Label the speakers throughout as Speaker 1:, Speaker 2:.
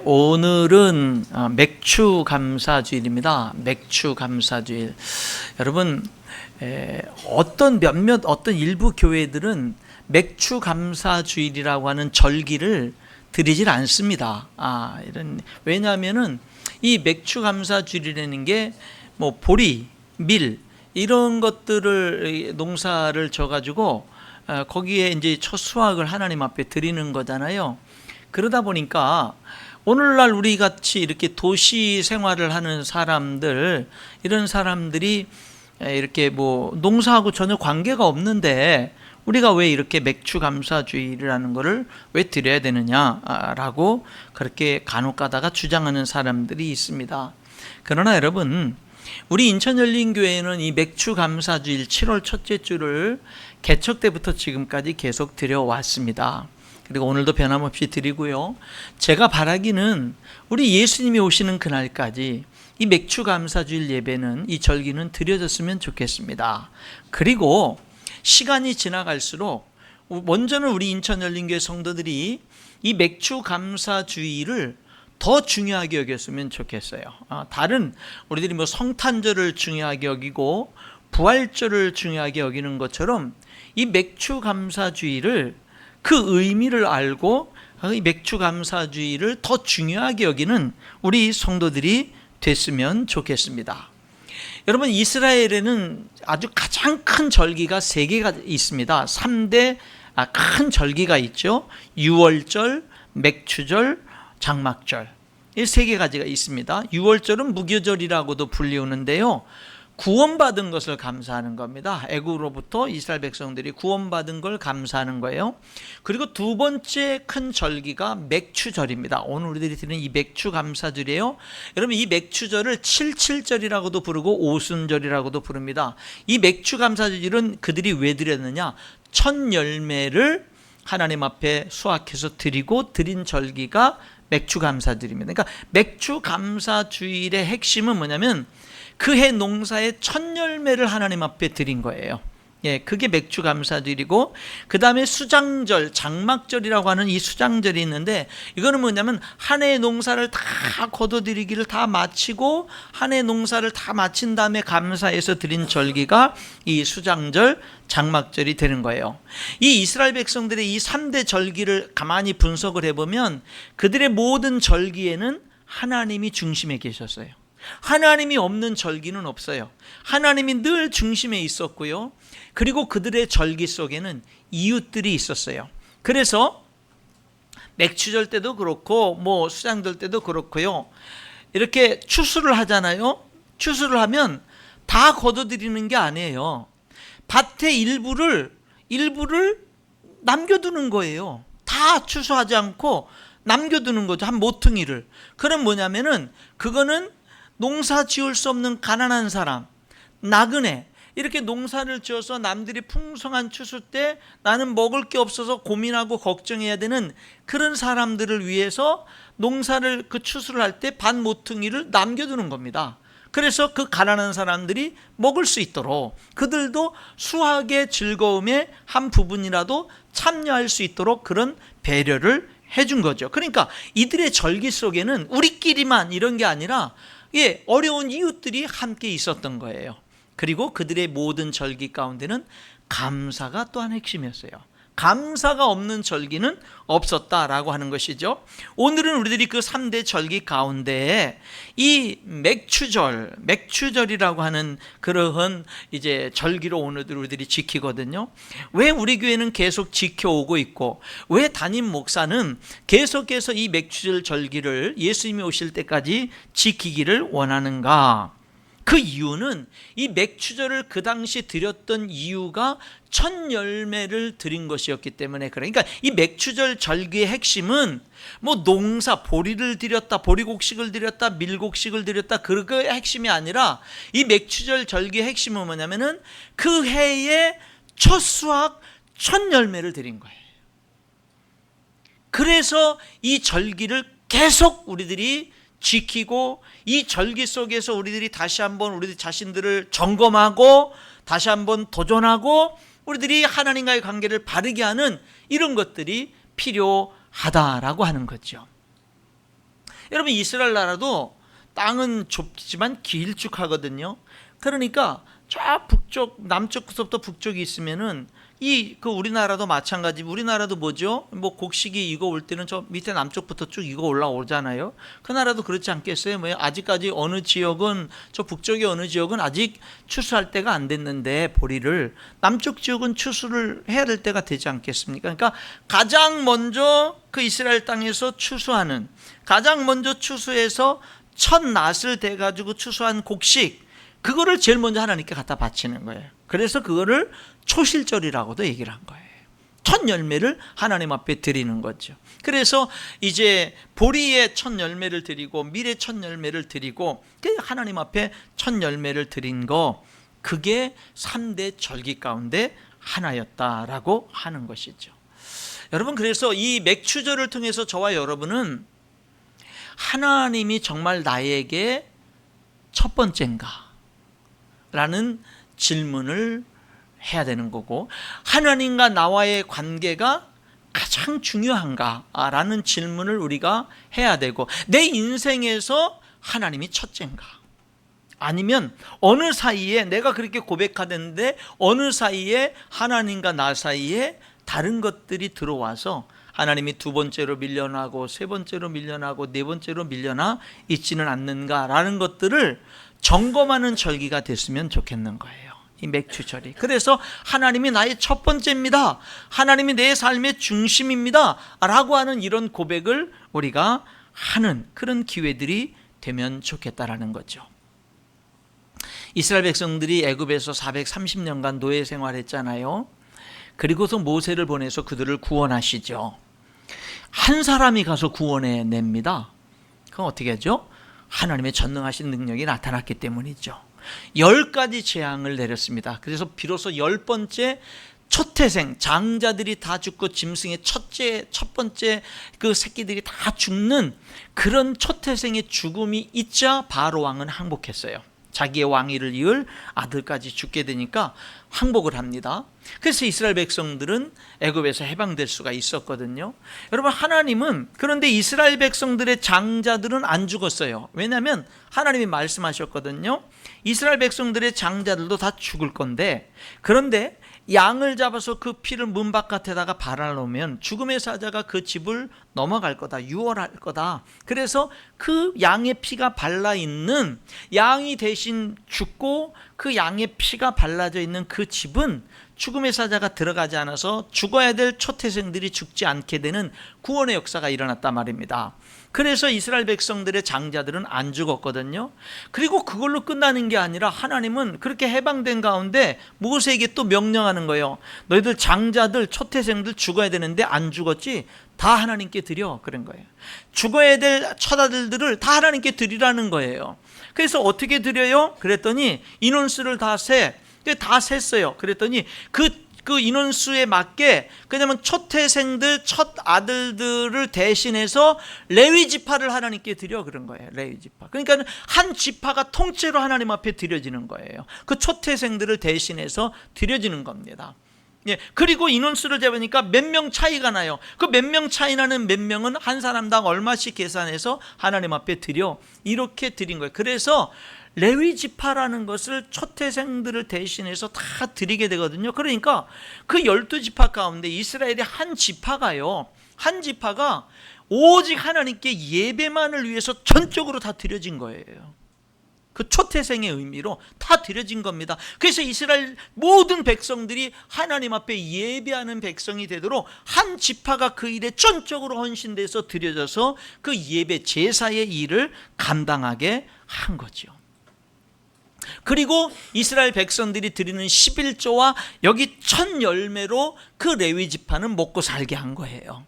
Speaker 1: 오늘은 맥주 감사주일입니다. 맥주 감사주일. 여러분, 어떤 일부 교회들은 맥주 감사주일이라고 하는 절기를 드리질 않습니다. 왜냐하면은 이 맥주 감사주일이라는 게 뭐 보리, 밀 이런 것들을 농사를 져가지고 거기에 이제 첫 수확을 하나님 앞에 드리는 거잖아요. 그러다 보니까 오늘날 우리 같이 이렇게 도시 생활을 하는 사람들, 이런 사람들이 이렇게 뭐 농사하고 전혀 관계가 없는데 우리가 왜 이렇게 맥주 감사주일이라는 거를 왜 드려야 되느냐라고 그렇게 간혹 가다가 주장하는 사람들이 있습니다. 그러나 여러분, 우리 인천열린교회는 이 맥주 감사주일 7월 첫째 주를 개척 때부터 지금까지 계속 드려왔습니다. 그리고 오늘도 변함없이 드리고요. 제가 바라기는 우리 예수님이 오시는 그날까지 이 맥주 감사주일 예배는, 이 절기는 드려졌으면 좋겠습니다. 그리고 시간이 지나갈수록 먼저는 우리 인천열린교회 성도들이 이 맥주 감사주일을 더 중요하게 여겼으면 좋겠어요. 다른 우리들이 뭐 성탄절을 중요하게 여기고 부활절을 중요하게 여기는 것처럼 이 맥주 감사주일을, 그 의미를 알고 이 맥주 감사주일을 더 중요하게 여기는 우리 성도들이 됐으면 좋겠습니다. 여러분, 이스라엘에는 아주 가장 큰 절기가 3개가 있습니다. 3대 큰 절기가 있죠. 유월절, 맥추절, 장막절, 이 3가지가 있습니다. 유월절은 무교절이라고도 불리우는데요, 구원받은 것을 감사하는 겁니다. 애국으로부터 이스라엘 백성들이 구원받은 걸 감사하는 거예요. 그리고 두 번째 큰 절기가 맥추절입니다. 오늘 우리들이 드리는 이 맥추 감사절이에요. 여러분, 이 맥추절을 칠칠절이라고도 부르고 오순절이라고도 부릅니다. 이 맥추 감사절은 그들이 왜 드렸느냐? 첫 열매를 하나님 앞에 수확해서 드리고 드린 절기가 맥추 감사주일입니다. 그러니까 맥추 감사주일의 핵심은 뭐냐면 그 해 농사의 첫 열매를 하나님 앞에 드린 거예요. 그게 맥주 감사주일이고, 그 다음에 수장절, 장막절이라고 하는 이 수장절이 있는데, 이거는 뭐냐면 한 해의 농사를 다 거둬들이기를 다 마치고 한 해 농사를 다 마친 다음에 감사해서 드린 절기가 이 수장절, 장막절이 되는 거예요. 이 이스라엘 백성들의 이 3대 절기를 가만히 분석을 해보면 그들의 모든 절기에는 하나님이 중심에 계셨어요. 하나님이 없는 절기는 없어요. 하나님이 늘 중심에 있었고요. 그리고 그들의 절기 속에는 이웃들이 있었어요. 그래서 맥추절 때도 그렇고 뭐 수장절 때도 그렇고요, 이렇게 추수를 하잖아요. 추수를 하면 다 거둬들이는 게 아니에요. 밭의 일부를 남겨두는 거예요. 다 추수하지 않고 남겨두는 거죠. 한 모퉁이를. 그럼 뭐냐면은 그거는 농사 지을 수 없는 가난한 사람, 나그네, 이렇게 농사를 지어서 남들이 풍성한 추수 때 나는 먹을 게 없어서 고민하고 걱정해야 되는 그런 사람들을 위해서 농사를, 그 추수를 할 때 밭 모퉁이를 남겨두는 겁니다. 그래서 그 가난한 사람들이 먹을 수 있도록, 그들도 수확의 즐거움의 한 부분이라도 참여할 수 있도록 그런 배려를 해준 거죠. 그러니까 이들의 절기 속에는 우리끼리만 이런 게 아니라 어려운 이웃들이 함께 있었던 거예요. 그리고 그들의 모든 절기 가운데는 감사가 또한 핵심이었어요. 감사가 없는 절기는 없었다라고 하는 것이죠. 오늘은 우리들이 그 3대 절기 가운데 이 맥추절이라고 하는 그러한 이제 절기로 오늘 우리들이 지키거든요. 왜 우리 교회는 계속 지켜오고 있고, 왜 담임 목사는 계속해서 이 맥추절 절기를 예수님이 오실 때까지 지키기를 원하는가? 그 이유는 이 맥추절을 그 당시 드렸던 이유가 첫 열매를 드린 것이었기 때문에 그래. 그러니까 이 맥추절 절기의 핵심은 뭐 농사, 보리를 드렸다, 보리곡식을 드렸다, 밀곡식을 드렸다, 그거의 핵심이 아니라 이 맥추절 절기의 핵심은 뭐냐면은 그 해의 첫 수확, 첫 열매를 드린 거예요. 그래서 이 절기를 계속 우리들이 지키고, 이 절기 속에서 우리들이 다시 한번 우리 자신들을 점검하고 다시 한번 도전하고 우리들이 하나님과의 관계를 바르게 하는 이런 것들이 필요하다라고 하는 거죠. 여러분 이스라엘 나라도 땅은 좁지만 길쭉하거든요. 그러니까 쫙 북쪽, 남쪽부터 북쪽이 있으면은 그 우리나라도 마찬가지. 우리나라도 뭐죠? 뭐 곡식이 이거 올 때는 저 밑에 남쪽부터 쭉 이거 올라오잖아요. 그 나라도 그렇지 않겠어요? 뭐 아직까지 어느 지역은, 저 북쪽의 어느 지역은 아직 추수할 때가 안 됐는데 보리를, 남쪽 지역은 추수를 해야 될 때가 되지 않겠습니까? 그러니까 가장 먼저 그 이스라엘 땅에서 추수하는, 가장 먼저 추수해서 첫 낫을 대가지고 추수한 곡식, 그거를 제일 먼저 하나님께 갖다 바치는 거예요. 그래서 그거를 초실절이라고도 얘기를 한 거예요. 첫 열매를 하나님 앞에 드리는 거죠. 그래서 이제 보리의 첫 열매를 드리고 밀의 첫 열매를 드리고 하나님 앞에 첫 열매를 드린 거, 그게 3대 절기 가운데 하나였다라고 하는 것이죠. 여러분, 그래서 이 맥추절을 통해서 저와 여러분은 하나님이 정말 나에게 첫 번째인가? 라는 질문을 해야 되는 거고, 하나님과 나와의 관계가 가장 중요한가? 라는 질문을 우리가 해야 되고, 내 인생에서 하나님이 첫째인가? 아니면 어느 사이에, 내가 그렇게 고백하는데 어느 사이에 하나님과 나 사이에 다른 것들이 들어와서 하나님이 두 번째로 밀려나고 세 번째로 밀려나고 네 번째로 밀려나 있지는 않는가라는 것들을 점검하는 절기가 됐으면 좋겠는 거예요, 이 맥추절이. 그래서 하나님이 나의 첫 번째입니다, 하나님이 내 삶의 중심입니다 라고 하는 이런 고백을 우리가 하는 그런 기회들이 되면 좋겠다라는 거죠. 이스라엘 백성들이 애굽에서 430년간 노예 생활했잖아요. 그리고서 모세를 보내서 그들을 구원하시죠. 한 사람이 가서 구원해 냅니다. 그럼 어떻게 하죠? 하나님의 전능하신 능력이 나타났기 때문이죠. 10가지 재앙을 내렸습니다. 그래서 비로소 10번째 초태생, 장자들이 다 죽고 짐승의 첫 번째 그 새끼들이 다 죽는 그런 초태생의 죽음이 있자 바로 왕은 항복했어요. 자기의 왕위를 이을 아들까지 죽게 되니까 항복을 합니다. 그래서 이스라엘 백성들은 애굽에서 해방될 수가 있었거든요. 여러분, 하나님은, 그런데 이스라엘 백성들의 장자들은 안 죽었어요. 왜냐하면 하나님이 말씀하셨거든요. 이스라엘 백성들의 장자들도 다 죽을 건데, 그런데 양을 잡아서 그 피를 문 바깥에다가 발라놓으면 죽음의 사자가 그 집을 넘어갈 거다, 유월할 거다. 그래서 그 양의 피가 발라있는, 양이 대신 죽고 그 양의 피가 발라져 있는 그 집은 죽음의 사자가 들어가지 않아서 죽어야 될 초태생들이 죽지 않게 되는 구원의 역사가 일어났단 말입니다. 그래서 이스라엘 백성들의 장자들은 안 죽었거든요. 그리고 그걸로 끝나는 게 아니라 하나님은 그렇게 해방된 가운데 모세에게 또 명령하는 거예요. 너희들 장자들, 초태생들 죽어야 되는데 안 죽었지? 다 하나님께 드려. 그런 거예요. 죽어야 될 첫아들들을 다 하나님께 드리라는 거예요. 그래서 어떻게 드려요? 그랬더니 인원수를 다 셌어요. 그랬더니 그 인원수에 맞게, 그냐면 초태생들, 첫 아들들을 대신해서 레위 지파를 하나님께 드려, 그런 거예요. 레위 지파. 그러니까 한 지파가 통째로 하나님 앞에 드려지는 거예요. 그 초태생들을 대신해서 드려지는 겁니다. 예, 그리고 인원수를 재보니까 몇 명 차이가 나요. 그 몇 명 차이 나는 몇 명은 한 사람당 얼마씩 계산해서 하나님 앞에 드려, 이렇게 드린 거예요. 그래서 레위 지파라는 것을 초태생들을 대신해서 다 드리게 되거든요. 그러니까 그 12지파 가운데 이스라엘의 한 지파가요, 한 지파가 오직 하나님께 예배만을 위해서 전적으로 다 드려진 거예요. 그 초태생의 의미로 다 드려진 겁니다. 그래서 이스라엘 모든 백성들이 하나님 앞에 예배하는 백성이 되도록 한 지파가 그 일에 전적으로 헌신돼서 드려져서 그 예배 제사의 일을 감당하게 한 거죠. 그리고 이스라엘 백성들이 드리는 11조와 여기 첫 열매로 그 레위 지파는 먹고 살게 한 거예요.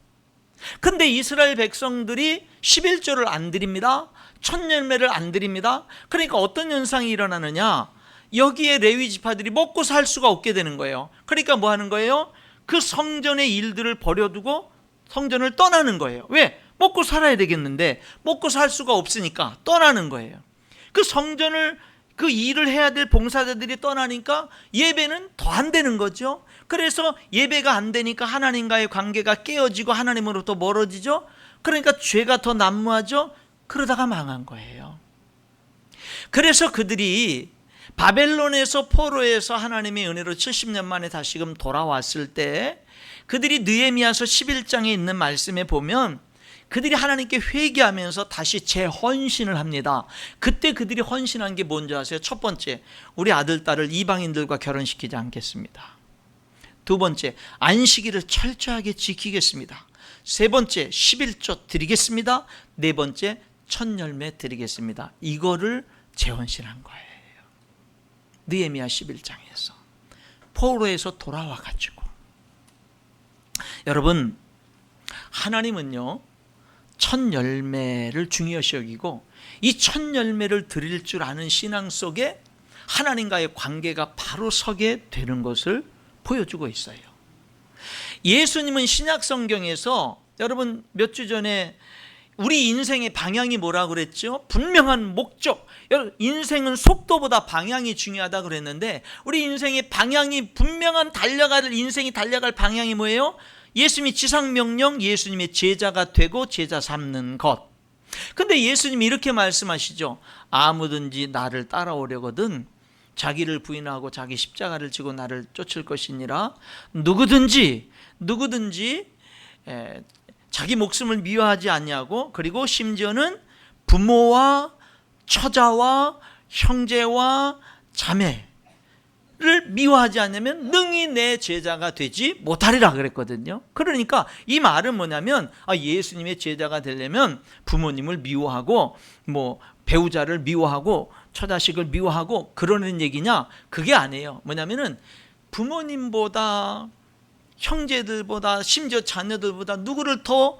Speaker 1: 근데 이스라엘 백성들이 11조를 안 드립니다. 첫 열매를 안 드립니다. 그러니까 어떤 현상이 일어나느냐, 여기에 레위 지파들이 먹고 살 수가 없게 되는 거예요. 그러니까 뭐 하는 거예요? 그 성전의 일들을 버려두고 성전을 떠나는 거예요. 왜? 먹고 살아야 되겠는데 먹고 살 수가 없으니까 떠나는 거예요. 그 성전을, 그 일을 해야 될 봉사자들이 떠나니까 예배는 더 안 되는 거죠. 그래서 예배가 안 되니까 하나님과의 관계가 깨어지고 하나님으로부터 멀어지죠. 그러니까 죄가 더 난무하죠. 그러다가 망한 거예요. 그래서 그들이 바벨론에서 포로에서 하나님의 은혜로 70년 만에 다시금 돌아왔을 때 그들이 느헤미야서 11장에 있는 말씀에 보면 그들이 하나님께 회개하면서 다시 재헌신을 합니다. 그때 그들이 헌신한 게 뭔지 아세요? 첫 번째, 우리 아들, 딸을 이방인들과 결혼시키지 않겠습니다. 두 번째, 안식일을 철저하게 지키겠습니다. 세 번째, 11조 드리겠습니다. 네 번째, 첫 열매 드리겠습니다. 이거를 재헌신한 거예요. 느헤미야 11장에서 포로에서 돌아와 가지고. 여러분, 하나님은요 첫 열매를 중요시 여기고 이 첫 열매를 드릴 줄 아는 신앙 속에 하나님과의 관계가 바로 서게 되는 것을 보여주고 있어요. 예수님은 신약 성경에서 여러분 몇 주 전에 우리 인생의 방향이 뭐라고 그랬죠? 분명한 목적. 인생은 속도보다 방향이 중요하다 그랬는데 우리 인생의 방향이 분명한 인생이 달려갈 방향이 뭐예요? 예수님이 지상명령, 예수님의 제자가 되고 제자 삼는 것. 근데 예수님이 이렇게 말씀하시죠. 아무든지 나를 따라오려거든 자기를 부인하고 자기 십자가를 지고 나를 쫓을 것이니라. 누구든지 자기 목숨을 미워하지 않냐고, 그리고 심지어는 부모와 처자와 형제와 자매를 미워하지 않으면 능히 내 제자가 되지 못하리라 그랬거든요. 그러니까 이 말은 뭐냐면 예수님의 제자가 되려면 부모님을 미워하고 배우자를 미워하고 처자식을 미워하고 그러는 얘기냐? 그게 아니에요. 뭐냐면은 부모님보다 형제들보다 심지어 자녀들보다 누구를 더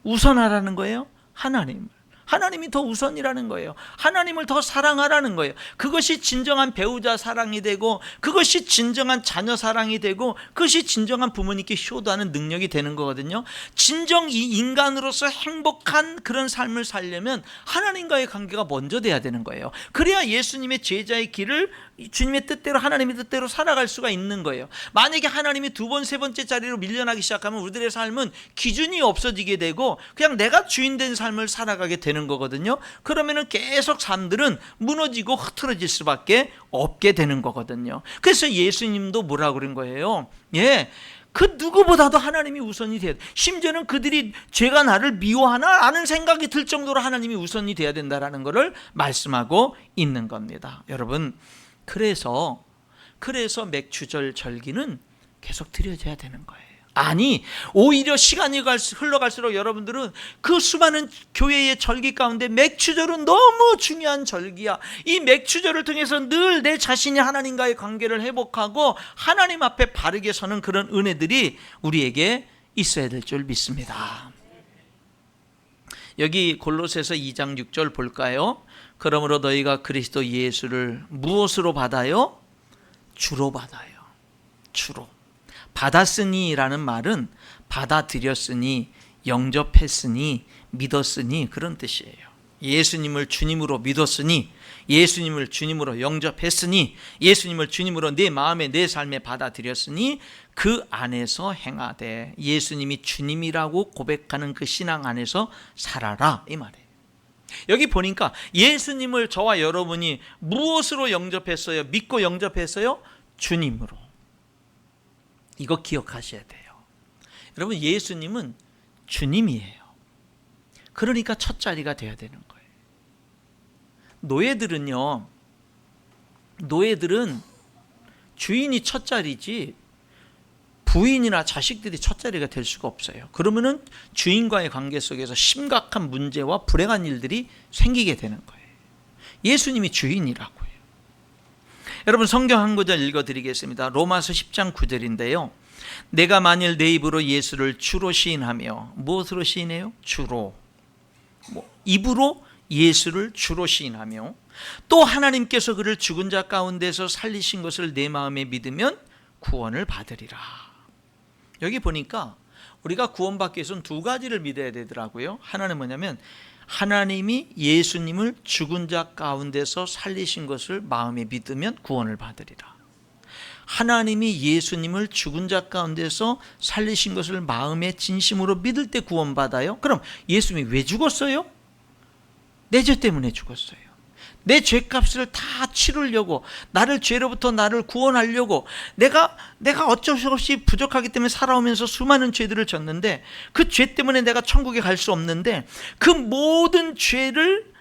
Speaker 1: 우선하라는 거예요? 하나님이 더 우선이라는 거예요. 하나님을 더 사랑하라는 거예요. 그것이 진정한 배우자 사랑이 되고 그것이 진정한 자녀 사랑이 되고 그것이 진정한 부모님께 효도하는 능력이 되는 거거든요. 진정 이 인간으로서 행복한 그런 삶을 살려면 하나님과의 관계가 먼저 돼야 되는 거예요. 그래야 예수님의 제자의 길을 주님의 뜻대로 하나님의 뜻대로 살아갈 수가 있는 거예요. 만약에 하나님이 두 번, 세 번째 자리로 밀려나기 시작하면 우리들의 삶은 기준이 없어지게 되고 그냥 내가 주인 된 삶을 살아가게 되는 거거든요. 그러면은 계속 삶들은 무너지고 흐트러질 수밖에 없게 되는 거거든요. 그래서 예수님도 뭐라고 그런 거예요? 그 누구보다도 하나님이 우선이 돼야 돼. 심지어는 그들이 죄가 나를 미워하나 라는 생각이 들 정도로 하나님이 우선이 돼야 된다라는 것을 말씀하고 있는 겁니다. 여러분, 그래서 맥추절 절기는 계속 드려져야 되는 거예요. 아니, 오히려 시간이 흘러갈수록 여러분들은 그 수많은 교회의 절기 가운데 맥추절은 너무 중요한 절기야. 이 맥추절을 통해서 늘 내 자신이 하나님과의 관계를 회복하고 하나님 앞에 바르게 서는 그런 은혜들이 우리에게 있어야 될 줄 믿습니다. 여기 골로새서 2장 6절 볼까요? 그러므로 너희가 그리스도 예수를 무엇으로 받아요? 주로 받아요. 주로. 받았으니 라는 말은 받아들였으니, 영접했으니, 믿었으니 그런 뜻이에요. 예수님을 주님으로 믿었으니, 예수님을 주님으로 영접했으니, 예수님을 주님으로 내 마음에 내 삶에 받아들였으니 그 안에서 행하되 예수님이 주님이라고 고백하는 그 신앙 안에서 살아라, 이 말이에요. 여기 보니까 예수님을 저와 여러분이 무엇으로 영접했어요? 믿고 영접했어요? 주님으로. 이거 기억하셔야 돼요. 여러분, 예수님은 주님이에요. 그러니까 첫 자리가 돼야 되는 거예요. 노예들은 주인이 첫 자리지 부인이나 자식들이 첫 자리가 될 수가 없어요. 그러면은 주인과의 관계 속에서 심각한 문제와 불행한 일들이 생기게 되는 거예요. 예수님이 주인이라고요. 여러분, 성경 한 구절 읽어드리겠습니다. 로마서 10장 9절인데요. 내가 만일 내 입으로 예수를 주로 시인하며, 무엇으로 시인해요? 주로. 입으로 예수를 주로 시인하며 또 하나님께서 그를 죽은 자 가운데서 살리신 것을 내 마음에 믿으면 구원을 받으리라. 여기 보니까 우리가 구원받기 위해서는 두 가지를 믿어야 되더라고요. 하나는 뭐냐면 하나님이 예수님을 죽은 자 가운데서 살리신 것을 마음에 믿으면 구원을 받으리라. 하나님이 예수님을 죽은 자 가운데서 살리신 것을 마음에 진심으로 믿을 때 구원받아요. 그럼 예수님이 왜 죽었어요? 내 죄 때문에 죽었어요. 내 죄값을 다 치르려고, 죄로부터 나를 구원하려고 내가 어쩔 수 없이 부족하기 때문에 살아오면서 수많은 죄들을 졌는데, 그 죄 때문에 내가 천국에 갈 수 없는데, 그 모든 죄를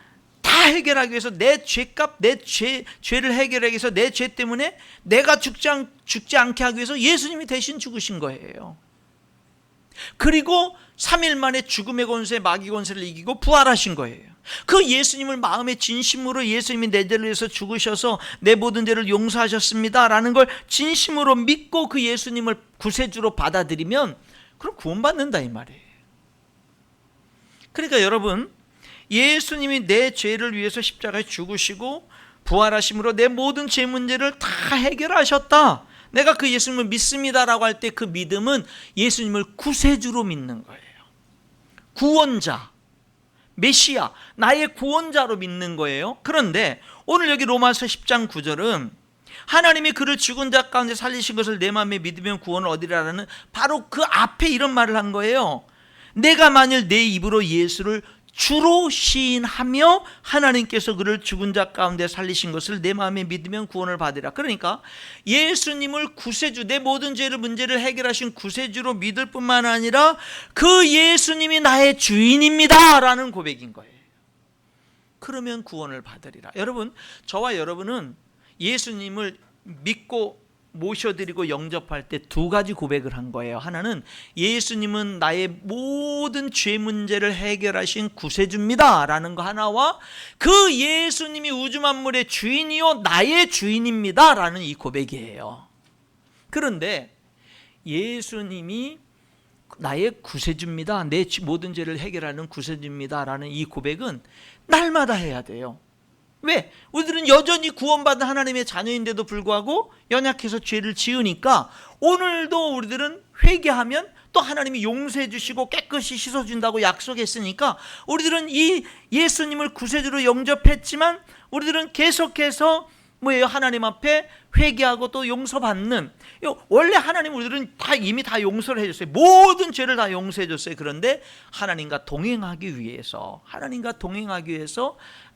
Speaker 1: 다 해결하기 위해서, 내 죄값, 죄를 해결하기 위해서, 내 죄 때문에 내가 죽지 않게 하기 위해서 예수님이 대신 죽으신 거예요. 그리고 3일 만에 죽음의 권세, 마귀 권세를 이기고 부활하신 거예요. 그 예수님을 마음의 진심으로, 예수님이 내 죄를 위해서 죽으셔서 내 모든 죄를 용서하셨습니다 라는 걸 진심으로 믿고 그 예수님을 구세주로 받아들이면, 그럼 구원받는다 이 말이에요. 그러니까 여러분, 예수님이 내 죄를 위해서 십자가에 죽으시고 부활하심으로 내 모든 죄 문제를 다 해결하셨다, 내가 그 예수님을 믿습니다라고 할 때 그 믿음은 예수님을 구세주로 믿는 거예요. 구원자, 메시아, 나의 구원자로 믿는 거예요. 그런데 오늘 여기 로마서 10장 9절은 하나님이 그를 죽은 자 가운데 살리신 것을 내 마음에 믿으면 구원을 얻으리라는 바로 그 앞에 이런 말을 한 거예요. 내가 만일 내 입으로 예수를 주로 시인하며 하나님께서 그를 죽은 자 가운데 살리신 것을 내 마음에 믿으면 구원을 받으리라. 그러니까 예수님을 구세주, 내 모든 죄를 문제를 해결하신 구세주로 믿을 뿐만 아니라 그 예수님이 나의 주인입니다 라는 고백인 거예요. 그러면 구원을 받으리라. 여러분, 저와 여러분은 예수님을 믿고 모셔드리고 영접할 때 두 가지 고백을 한 거예요. 하나는 예수님은 나의 모든 죄 문제를 해결하신 구세주입니다 라는 거 하나와, 그 예수님이 우주 만물의 주인이요 나의 주인입니다 라는 이 고백이에요. 그런데 예수님이 나의 구세주입니다, 내 모든 죄를 해결하는 구세주입니다 라는 이 고백은 날마다 해야 돼요. 왜? 우리들은 여전히 구원받은 하나님의 자녀인데도 불구하고 연약해서 죄를 지으니까, 오늘도 우리들은 회개하면 또 하나님이 용서해 주시고 깨끗이 씻어준다고 약속했으니까, 우리들은 이 예수님을 구세주로 영접했지만 우리들은 계속해서 하나님 앞에 회개하고 또 용서받는, 원래 하나님 우리들은 이미 다 용서를 해줬어요. 모든 죄를 다 용서해 줬어요. 그런데 하나님과 동행하기 위해서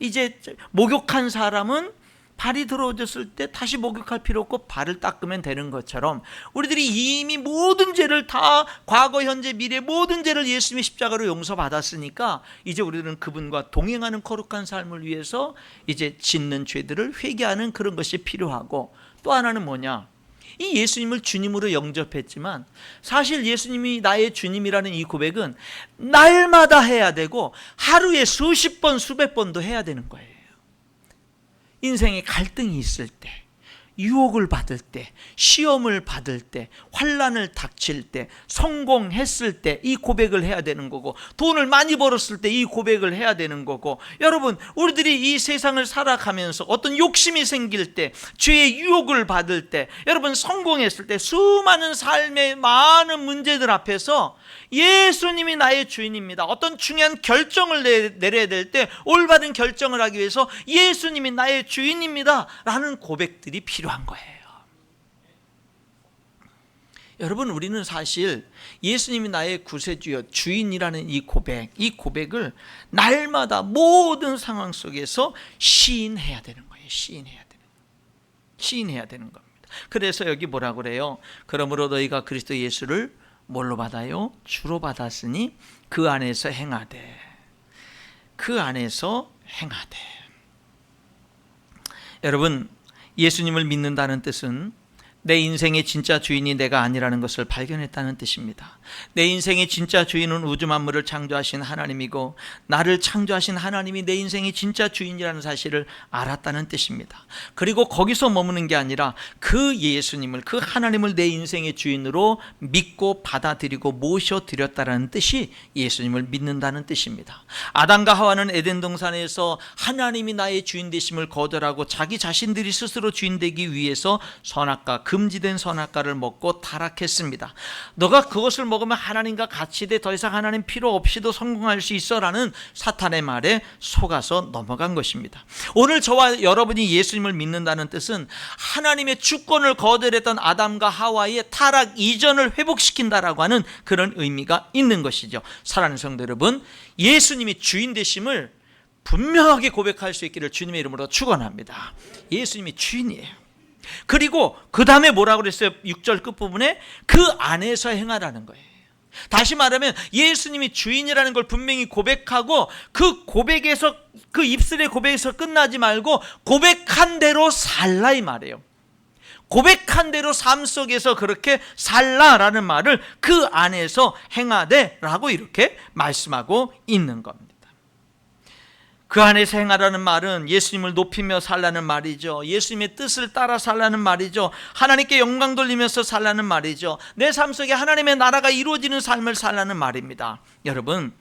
Speaker 1: 이제 목욕한 사람은 발이 더러워졌을 때 다시 목욕할 필요 없고 발을 닦으면 되는 것처럼, 우리들이 이미 모든 죄를 다, 과거 현재 미래 모든 죄를 예수님의 십자가로 용서받았으니까 이제 우리들은 그분과 동행하는 거룩한 삶을 위해서 이제 짓는 죄들을 회개하는 그런 것이 필요하고, 또 하나는 뭐냐, 이 예수님을 주님으로 영접했지만 사실 예수님이 나의 주님이라는 이 고백은 날마다 해야 되고 하루에 수십 번 수백 번도 해야 되는 거예요. 인생에 갈등이 있을 때, 유혹을 받을 때, 시험을 받을 때, 환난을 닥칠 때, 성공했을 때 이 고백을 해야 되는 거고, 돈을 많이 벌었을 때 이 고백을 해야 되는 거고, 여러분, 우리들이 이 세상을 살아가면서 어떤 욕심이 생길 때, 죄의 유혹을 받을 때, 여러분 성공했을 때, 수많은 삶의 많은 문제들 앞에서 예수님이 나의 주인입니다, 어떤 중요한 결정을 내려야 될 때 올바른 결정을 하기 위해서 예수님이 나의 주인입니다 라는 고백들이 필요한 거예요. 여러분, 우리는 사실 예수님이 나의 구세주여 주인이라는 이 고백을 날마다 모든 상황 속에서 시인해야 되는 거예요. 시인해야 되는 겁니다. 그래서 여기 뭐라고 그래요? 그러므로 너희가 그리스도 예수를 뭘로 받아요? 주로 받았으니 그 안에서 행하되. 여러분, 예수님을 믿는다는 뜻은 내 인생의 진짜 주인이 내가 아니라는 것을 발견했다는 뜻입니다. 내 인생의 진짜 주인은 우주 만물을 창조하신 하나님이고, 나를 창조하신 하나님이 내 인생의 진짜 주인이라는 사실을 알았다는 뜻입니다. 그리고 거기서 머무는 게 아니라 그 예수님을, 그 하나님을 내 인생의 주인으로 믿고 받아들이고 모셔드렸다는 뜻이 예수님을 믿는다는 뜻입니다. 아담과 하와는 에덴 동산에서 하나님이 나의 주인 되심을 거절하고 자기 자신들이 스스로 주인 되기 위해서 선악과, 금지된 선악과를 먹고 타락했습니다. 너가 그것을 먹으면 하나님과 같이 돼 더 이상 하나님 필요 없이도 성공할 수 있어 라는 사탄의 말에 속아서 넘어간 것입니다. 오늘 저와 여러분이 예수님을 믿는다는 뜻은 하나님의 주권을 거절했던 아담과 하와의 타락 이전을 회복시킨다라고 하는 그런 의미가 있는 것이죠. 사랑하는 성도 여러분, 예수님이 주인 되심을 분명하게 고백할 수 있기를 주님의 이름으로 축원합니다. 예수님이 주인이에요. 그리고 그 다음에 뭐라고 그랬어요? 6절 끝부분에 그 안에서 행하라는 거예요. 다시 말하면 예수님이 주인이라는 걸 분명히 고백하고 그 고백에서, 그 입술의 고백에서 끝나지 말고 고백한 대로 살라 이 말이에요. 고백한 대로 삶 속에서 그렇게 살라라는 말을 그 안에서 행하되 라고 이렇게 말씀하고 있는 겁니다. 그 안에서 행하라는 말은 예수님을 높이며 살라는 말이죠. 예수님의 뜻을 따라 살라는 말이죠. 하나님께 영광 돌리면서 살라는 말이죠. 내 삶 속에 하나님의 나라가 이루어지는 삶을 살라는 말입니다. 여러분,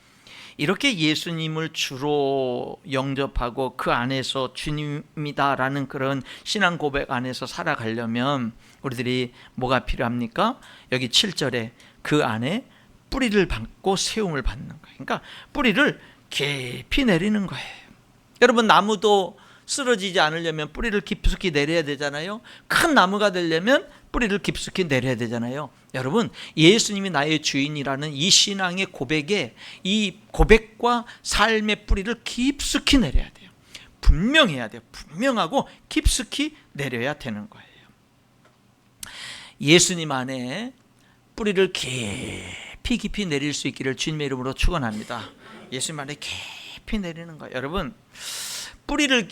Speaker 1: 이렇게 예수님을 주로 영접하고 그 안에서 주님이다라는 그런 신앙 고백 안에서 살아가려면 우리들이 뭐가 필요합니까? 여기 7절에 그 안에 뿌리를 받고 세움을 받는 거예요. 그러니까 뿌리를 깊이 내리는 거예요. 여러분, 나무도 쓰러지지 않으려면 뿌리를 깊숙이 내려야 되잖아요. 큰 나무가 되려면 뿌리를 깊숙이 내려야 되잖아요. 여러분, 예수님이 나의 주인이라는 이 신앙의 고백에, 이 고백과 삶의 뿌리를 깊숙이 내려야 돼요. 분명해야 돼요. 분명하고 깊숙이 내려야 되는 거예요. 예수님 안에 뿌리를 깊이 내릴 수 있기를 주님의 이름으로 축원합니다. 예수님 안에 깊이 내리는 거예요. 여러분,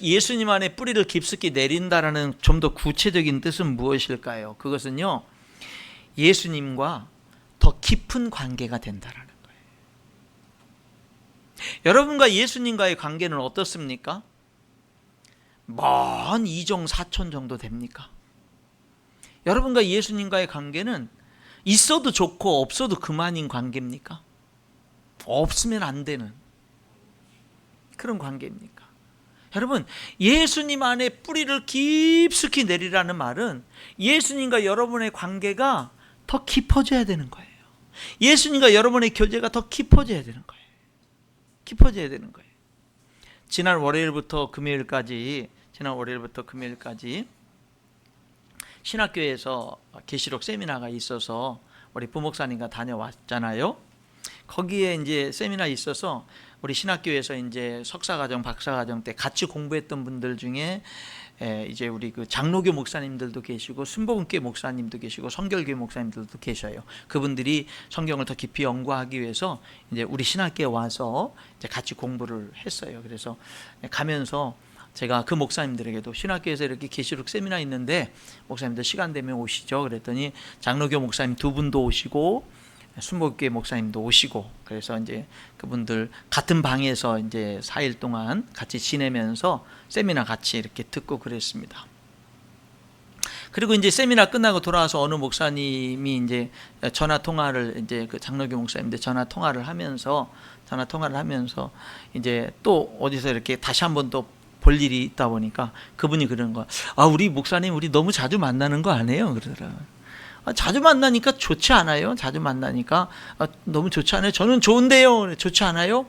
Speaker 1: 예수님 안에 뿌리를 깊숙이 내린다라는 좀 더 구체적인 뜻은 무엇일까요? 그것은요, 예수님과 더 깊은 관계가 된다라는 거예요. 여러분과 예수님과의 관계는 어떻습니까? 먼 이종 사촌 정도 됩니까? 여러분과 예수님과의 관계는 있어도 좋고 없어도 그만인 관계입니까? 없으면 안 되는 그런 관계입니까? 여러분, 예수님 안에 뿌리를 깊숙이 내리라는 말은 예수님과 여러분의 관계가 더 깊어져야 되는 거예요. 예수님과 여러분의 교제가 더 깊어져야 되는 거예요. 깊어져야 되는 거예요. 지난 월요일부터 금요일까지 신학교에서 계시록 세미나가 있어서 우리 부목사님과 다녀왔잖아요. 거기에 이제 세미나 있어서 우리 신학교에서 이제 석사과정, 박사과정 때 같이 공부했던 분들 중에 이제 우리 그 장로교 목사님들도 계시고 순복음교회 목사님도 계시고 성결교회 목사님들도 계셔요. 그분들이 성경을 더 깊이 연구하기 위해서 이제 우리 신학교에 와서 이제 같이 공부를 했어요. 그래서 가면서 제가 그 목사님들에게도 신학교에서 이렇게 계시록 세미나 있는데 목사님들 시간 되면 오시죠. 그랬더니 장로교 목사님 두 분도 오시고 순복음교회 목사님도 오시고, 그래서 이제 그분들 같은 방에서 이제 4일 동안 같이 지내면서 세미나 같이 이렇게 듣고 그랬습니다. 그리고 이제 세미나 끝나고 돌아와서 어느 목사님이 이제 전화 통화를, 이제 그 장로교 목사님들 전화 통화를 하면서 이제 또 어디서 이렇게 다시 한번 또 볼 일이 있다 보니까 그분이 그러는 거야. 우리 목사님, 우리 너무 자주 만나는 거 아니에요? 그러더라고요. 자주 만나니까 좋지 않아요? 자주 만나니까 너무 좋지 않아요? 저는 좋은데요. 좋지 않아요?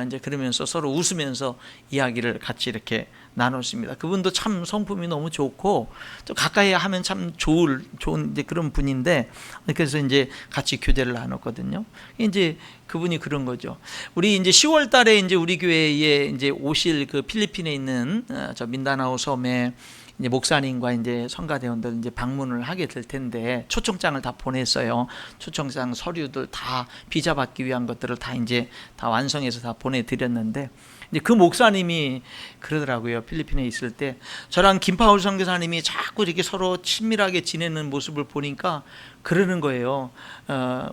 Speaker 1: 이제 그러면서 서로 웃으면서 이야기를 같이 이렇게 나눴습니다. 그분도 참 성품이 너무 좋고 또 가까이 하면 참 좋은 이제 그런 분인데, 그래서 이제 같이 교제를 나눴거든요. 이제 그분이 그런 거죠. 우리 이제 10월 달에 이제 우리 교회에 이제 오실 그 필리핀에 있는 저 민다나오 섬에 이제 목사님과 이제 성가대원들 이제 방문을 하게 될 텐데 초청장을 다 보냈어요. 초청장 서류들 다 비자 받기 위한 것들을 다 이제 다 완성해서 다 보내드렸는데, 이제 그 목사님이 그러더라고요. 필리핀에 있을 때 저랑 김파울 선교사님이 자꾸 이렇게 서로 친밀하게 지내는 모습을 보니까 그러는 거예요.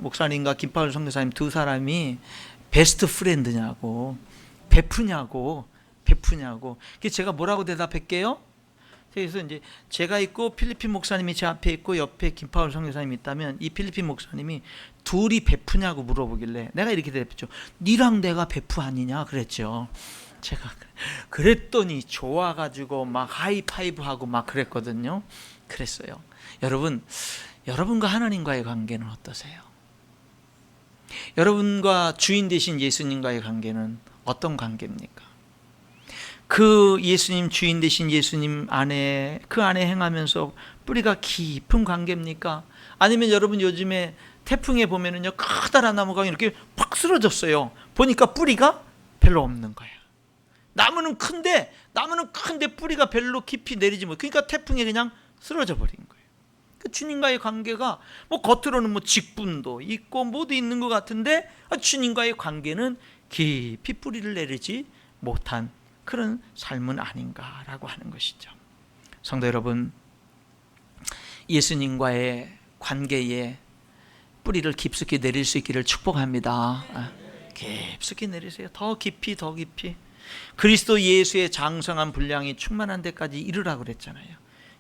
Speaker 1: 목사님과 김파울 선교사님 두 사람이 베스트 프렌드냐고, 베프냐고. 그래서 제가 뭐라고 대답할게요? 그래서 이제 제가 있고 필리핀 목사님이 제 앞에 있고 옆에 김파울 선교사님이 있다면 이 필리핀 목사님이 둘이 베프냐고 물어보길래 내가 이렇게 대답했죠. 니랑 내가 베프 아니냐 그랬죠. 제가 그랬더니 좋아가지고 막 하이파이브하고 막 그랬거든요. 그랬어요. 여러분과 하나님과의 관계는 어떠세요? 여러분과 주인 되신 예수님과의 관계는 어떤 관계입니까? 그 예수님, 주인 되신 예수님 안에, 그 안에 행하면서 뿌리가 깊은 관계입니까? 아니면 여러분 요즘에 태풍에 보면은요, 커다란 나무가 이렇게 팍 쓰러졌어요. 보니까 뿌리가 별로 없는 거예요. 나무는 큰데 뿌리가 별로 깊이 내리지 못. 그러니까 태풍에 그냥 쓰러져 버린 거예요. 그 주님과의 관계가 뭐 겉으로는 뭐 직분도 있고 뭐도 있는 것 같은데 주님과의 관계는 깊이 뿌리를 내리지 못한 그런 삶은 아닌가라고 하는 것이죠. 성도 여러분, 예수님과의 관계에 뿌리를 깊숙이 내릴 수 있기를 축복합니다. 깊숙이 내리세요. 더 깊이 더 깊이. 그리스도 예수의 장성한 분량이 충만한 데까지 이르라고 그랬잖아요.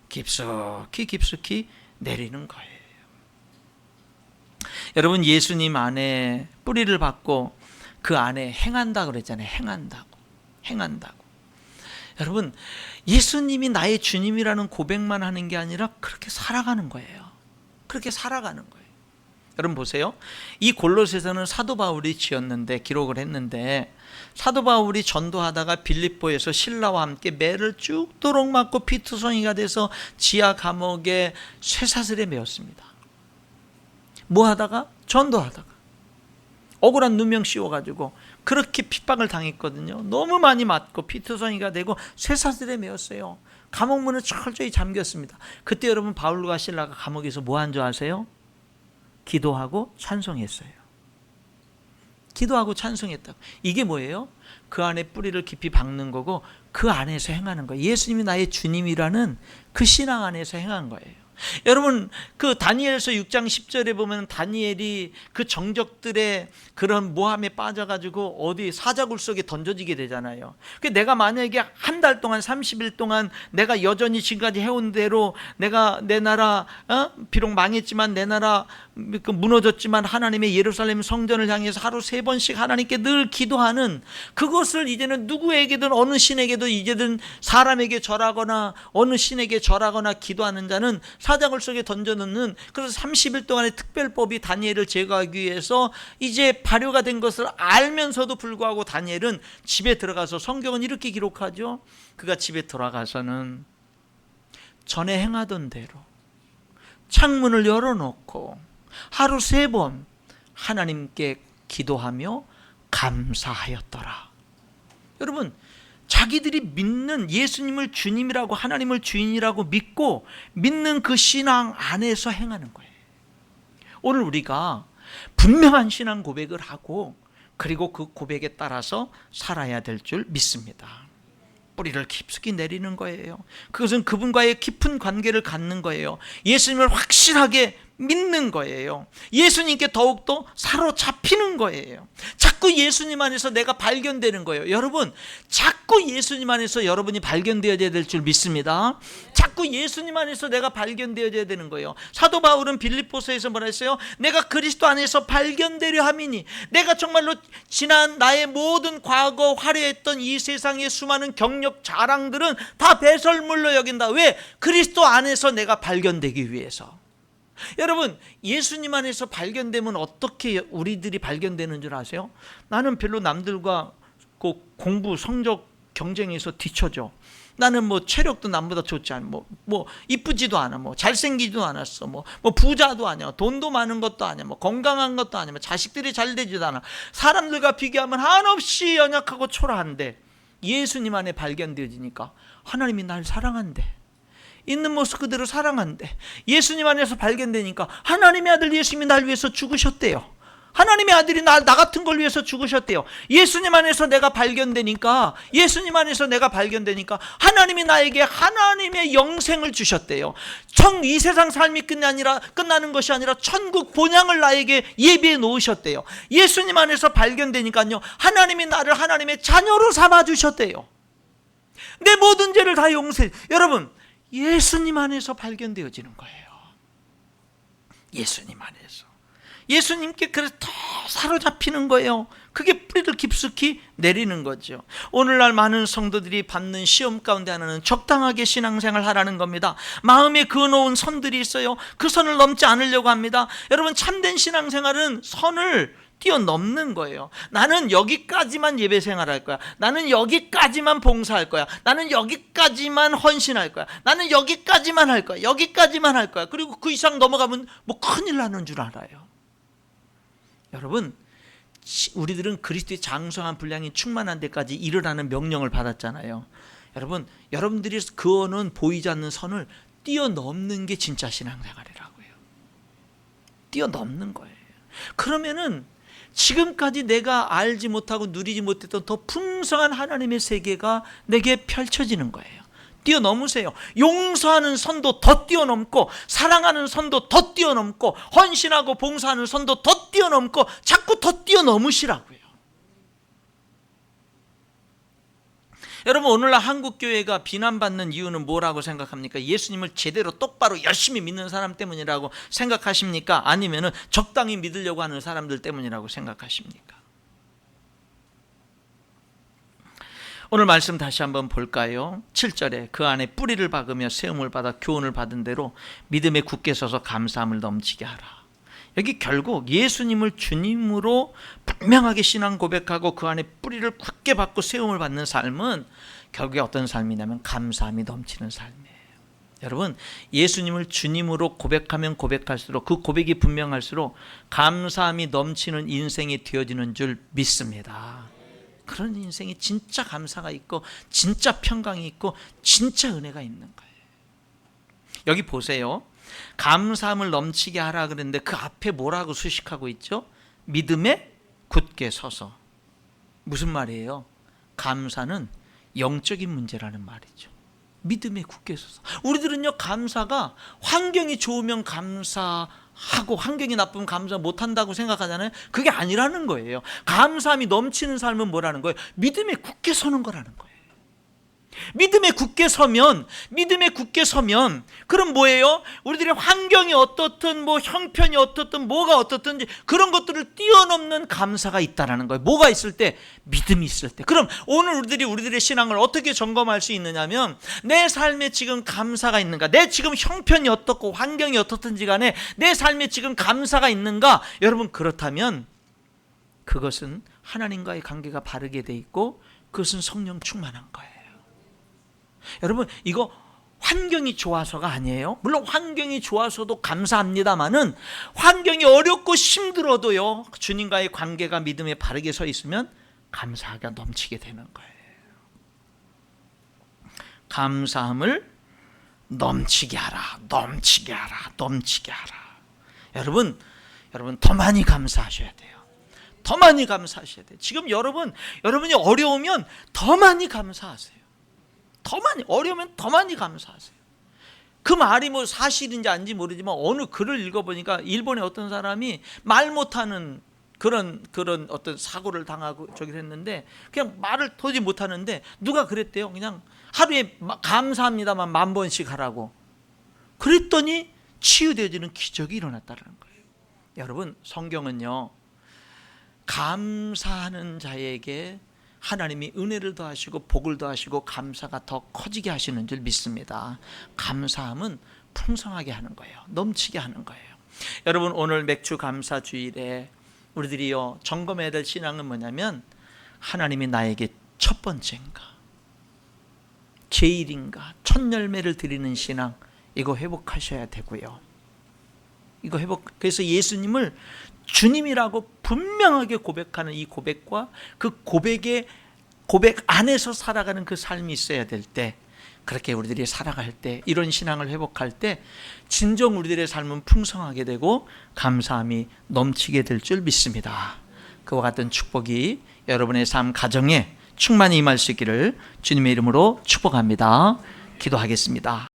Speaker 1: 깊숙이 내리는 거예요. 여러분, 예수님 안에 뿌리를 받고 그 안에 행한다고 그랬잖아요. 행한다고. 여러분, 예수님이 나의 주님이라는 고백만 하는 게 아니라 그렇게 살아가는 거예요. 그렇게 살아가는 거예요. 여러분 보세요. 이 골로새서는 사도 바울이 지었는데, 기록을 했는데, 사도 바울이 전도하다가 빌립보에서 신라와 함께 매를 죽도록 맞고 피투성이가 돼서 지하 감옥에 쇠사슬에 매었습니다. 뭐 하다가? 전도하다가 억울한 누명 씌워가지고 그렇게 핍박을 당했거든요. 너무 많이 맞고 피투성이가 되고 쇠사슬에 매었어요. 감옥문은 철저히 잠겼습니다. 그때 여러분, 바울과 신라가 감옥에서 뭐 한 줄 아세요? 기도하고 찬송했어요. 기도하고 찬송했다고. 이게 뭐예요? 그 안에 뿌리를 깊이 박는 거고 그 안에서 행하는 거예요. 예수님이 나의 주님이라는 그 신앙 안에서 행한 거예요. 여러분, 그 다니엘서 6장 10절에 보면 다니엘이 그 정적들의 그런 모함에 빠져가지고 어디 사자굴 속에 던져지게 되잖아요. 내가 만약에 한 달 동안 30일 동안 내가 여전히 지금까지 해온 대로 내가 내 나라 비록 망했지만 내 나라 무너졌지만 하나님의 예루살렘 성전을 향해서 하루 3번씩 하나님께 늘 기도하는 그것을 이제는 누구에게든 어느 신에게도 이제는 사람에게 절하거나 어느 신에게 절하거나 기도하는 자는 사자굴 속에 던져놓는, 그래서 30일 동안의 특별법이 다니엘을 제거하기 위해서 이제 발효가 된 것을 알면서도 불구하고 다니엘은 집에 들어가서, 성경은 이렇게 기록하죠. 그가 집에 들어가서는 전에 행하던 대로 창문을 열어놓고 하루 3번 하나님께 기도하며 감사하였더라. 여러분, 자기들이 믿는 예수님을 주님이라고, 하나님을 주인이라고 믿는 그 신앙 안에서 행하는 거예요. 오늘 우리가 분명한 신앙 고백을 하고 그리고 그 고백에 따라서 살아야 될 줄 믿습니다. 뿌리를 깊숙이 내리는 거예요. 그것은 그분과의 깊은 관계를 갖는 거예요. 예수님을 확실하게 믿는 거예요. 예수님께 더욱더 사로잡히는 거예요. 자꾸 예수님 안에서 내가 발견되는 거예요. 여러분, 자꾸 예수님 안에서 여러분이 발견되어야 될 줄 믿습니다. 자꾸 예수님 안에서 내가 발견되어야 되는 거예요. 사도 바울은 빌립보서에서 뭐라 했어요? 내가 그리스도 안에서 발견되려 함이니, 내가 정말로 지난 나의 모든 과거 화려했던 이 세상의 수많은 경력 자랑들은 다 배설물로 여긴다. 왜? 그리스도 안에서 내가 발견되기 위해서. 여러분, 예수님 안에서 발견되면 어떻게 우리들이 발견되는 줄 아세요? 나는 별로 남들과 그 공부 성적 경쟁에서 뒤처져. 나는 뭐 체력도 남보다 좋지 않아, 뭐 이쁘지도 않아, 뭐 잘생기지도 않았어, 뭐 부자도 아니야, 돈도 많은 것도 아니야, 뭐 건강한 것도 아니야, 뭐 자식들이 잘 되지도 않아. 사람들과 비교하면 한없이 연약하고 초라한데 예수님 안에 발견되어지니까 하나님이 날 사랑한대. 있는 모습 그대로 사랑한대. 예수님 안에서 발견되니까 하나님의 아들 예수님이 날 위해서 죽으셨대요. 하나님의 아들이 나 같은 걸 위해서 죽으셨대요. 예수님 안에서 내가 발견되니까, 하나님이 나에게 하나님의 영생을 주셨대요. 이 세상 삶이 끝나는 것이 아니라 천국 본향을 나에게 예비해 놓으셨대요. 예수님 안에서 발견되니까요, 하나님이 나를 하나님의 자녀로 삼아 주셨대요. 내 모든 죄를 다 용서해. 여러분, 예수님 안에서 발견되어지는 거예요. 예수님 안에서. 예수님께 그래서 더 사로잡히는 거예요. 그게 뿌리를 깊숙이 내리는 거죠. 오늘날 많은 성도들이 받는 시험 가운데 하나는 적당하게 신앙생활 하라는 겁니다. 마음에 그어놓은 선들이 있어요. 그 선을 넘지 않으려고 합니다. 여러분, 참된 신앙생활은 선을 뛰어넘는 거예요. 나는 여기까지만 예배 생활할 거야. 나는 여기까지만 봉사할 거야. 나는 여기까지만 헌신할 거야. 나는 여기까지만 할 거야. 여기까지만 할 거야. 그리고 그 이상 넘어가면 뭐 큰일 나는 줄 알아요. 여러분, 우리들은 그리스도의 장성한 분량이 충만한 데까지 이르라는 명령을 받았잖아요. 여러분, 여러분들이 그어는 보이지 않는 선을 뛰어넘는 게 진짜 신앙생활이라고요. 뛰어넘는 거예요. 그러면은 지금까지 내가 알지 못하고 누리지 못했던 더 풍성한 하나님의 세계가 내게 펼쳐지는 거예요. 뛰어넘으세요. 용서하는 선도 더 뛰어넘고, 사랑하는 선도 더 뛰어넘고, 헌신하고 봉사하는 선도 더 뛰어넘고, 자꾸 더 뛰어넘으시라고요. 여러분, 오늘날 한국교회가 비난받는 이유는 뭐라고 생각합니까? 예수님을 제대로 똑바로 열심히 믿는 사람 때문이라고 생각하십니까? 아니면 적당히 믿으려고 하는 사람들 때문이라고 생각하십니까? 오늘 말씀 다시 한번 볼까요? 7절에 그 안에 뿌리를 박으며 세움을 받아 교훈을 받은 대로 믿음에 굳게 서서 감사함을 넘치게 하라. 여기 결국 예수님을 주님으로 분명하게 신앙 고백하고 그 안에 뿌리를 굳게 박고 세움을 받는 삶은 결국에 어떤 삶이냐면 감사함이 넘치는 삶이에요. 여러분, 예수님을 주님으로 고백하면 고백할수록 그 고백이 분명할수록 감사함이 넘치는 인생이 되어지는 줄 믿습니다. 그런 인생이 진짜 감사가 있고 진짜 평강이 있고 진짜 은혜가 있는 거예요. 여기 보세요. 감사함을 넘치게 하라 그랬는데 그 앞에 뭐라고 수식하고 있죠? 믿음에 굳게 서서. 무슨 말이에요? 감사는 영적인 문제라는 말이죠. 믿음에 굳게 서서. 우리들은요, 감사가 환경이 좋으면 감사하고 환경이 나쁘면 감사 못한다고 생각하잖아요. 그게 아니라는 거예요. 감사함이 넘치는 삶은 뭐라는 거예요? 믿음에 굳게 서는 거라는 거예요. 믿음에 굳게 서면 그럼 뭐예요? 우리들의 환경이 어떻든 뭐 형편이 어떻든 뭐가 어떻든지 그런 것들을 뛰어넘는 감사가 있다라는 거예요. 뭐가 있을 때? 믿음이 있을 때. 그럼 오늘 우리들의 신앙을 어떻게 점검할 수 있느냐면 내 삶에 지금 감사가 있는가? 내 지금 형편이 어떻고 환경이 어떻든지 간에 내 삶에 지금 감사가 있는가? 여러분, 그렇다면 그것은 하나님과의 관계가 바르게 돼 있고 그것은 성령 충만한 거예요. 여러분, 이거 환경이 좋아서가 아니에요. 물론 환경이 좋아서도 감사합니다만은 환경이 어렵고 힘들어도요, 주님과의 관계가 믿음에 바르게 서 있으면 감사가 넘치게 되는 거예요. 감사함을 넘치게 하라. 여러분 더 많이 감사하셔야 돼요. 더 많이 감사하셔야 돼요. 지금 여러분이 어려우면 더 많이 감사하세요. 어려우면 더 많이 감사하세요. 그 말이 뭐 사실인지 아닌지 모르지만 어느 글을 읽어보니까 일본의 어떤 사람이 말 못하는 그런 어떤 사고를 당하고 저기를 했는데 그냥 말을 도저히 못하는데 누가 그랬대요. 그냥 하루에 감사합니다만 10,000번씩 하라고. 그랬더니 치유되어지는 기적이 일어났다는 거예요. 여러분, 성경은요, 감사하는 자에게 하나님이 은혜를 더하시고 복을 더하시고 감사가 더 커지게 하시는 줄 믿습니다. 감사함은 풍성하게 하는 거예요. 넘치게 하는 거예요. 여러분, 오늘 맥주 감사 주일에 우리들이요, 점검해야 될 신앙은 뭐냐면 하나님이 나에게 첫 번째인가, 제일인가, 첫 열매를 드리는 신앙, 이거 회복하셔야 되고요. 그래서 예수님을 주님이라고 분명하게 고백하는 이 고백과 그 고백 안에서 살아가는 그 삶이 있어야 될 때, 그렇게 우리들이 살아갈 때, 이런 신앙을 회복할 때 진정 우리들의 삶은 풍성하게 되고 감사함이 넘치게 될 줄 믿습니다. 그와 같은 축복이 여러분의 삶 가정에 충만히 임할 수 있기를 주님의 이름으로 축복합니다. 기도하겠습니다.